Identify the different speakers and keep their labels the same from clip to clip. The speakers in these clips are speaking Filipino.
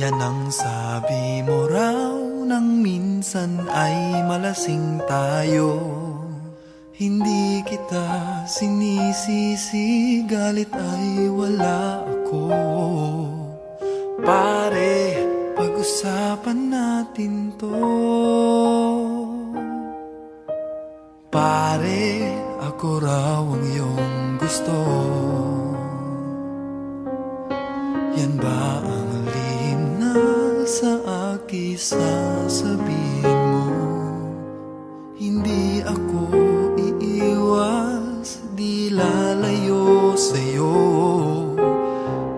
Speaker 1: Yan ang sabi mo raw nang minsan ay malasing tayo. Hindi kita sinisisi, galit ay wala ako. Pare, pag-usapan natin to. Pare, ako raw ang iyong gusto. Yan ba ang lihim na sa akin sasabihin mo? Hindi ako iiwas, di lalayo sa'yo.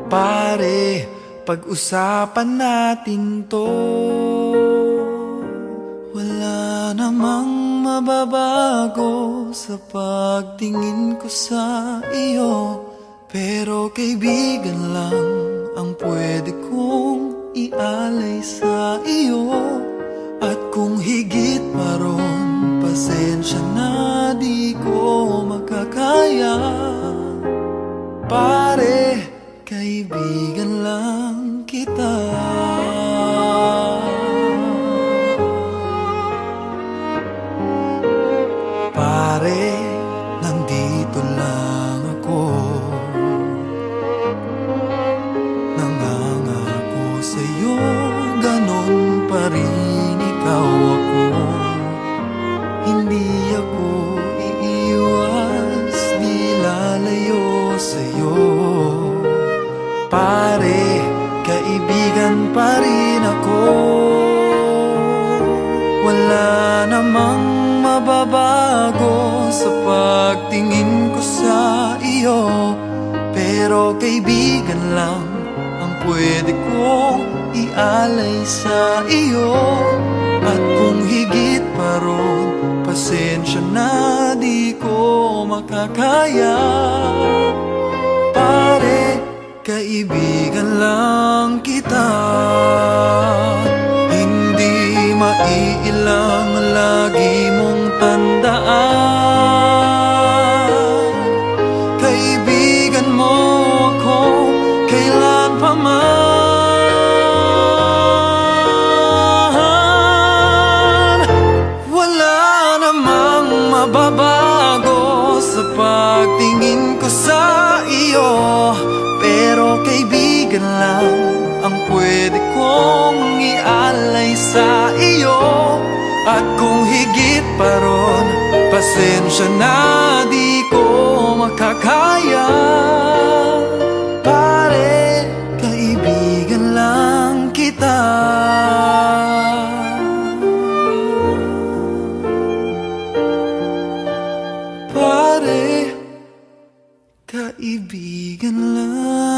Speaker 1: Pare, pag-usapan natin to. Wala namang mababago sa pagtingin ko sa iyo, pero kaibigan lang ang pwede kong ialay sa iyo. At kung higit pa ron, pasensya na, di ko makakaya. Pare, kaibigan lang kita. Pare, nandito lang ako, nangangako sa'yo, ganon pa rin ikaw ako. Hindi ako iiwas, di lalayo sa'yo. Pare, kaibigan pa rin ako. Wala namang mababago sa pagtingin ko sa iyo, pero kaibigan lang ang pwede kong ialay sa iyo. At kung higit pa ron, pasensya na, di ko makakaya. Pare, kaibigan lang kita. Hindi maiilang lagi mong tandaan. Kaibigan mo ako kailan pa man. Wala namang mababago sa pagtingin ko sa iyo, pero kaibigan lang ang pwede kong ialay sa iyo. At kung higit pa ron, pasensya na, di ko makakaya. Pare, kaibigan lang kita. Pare, kaibigan lang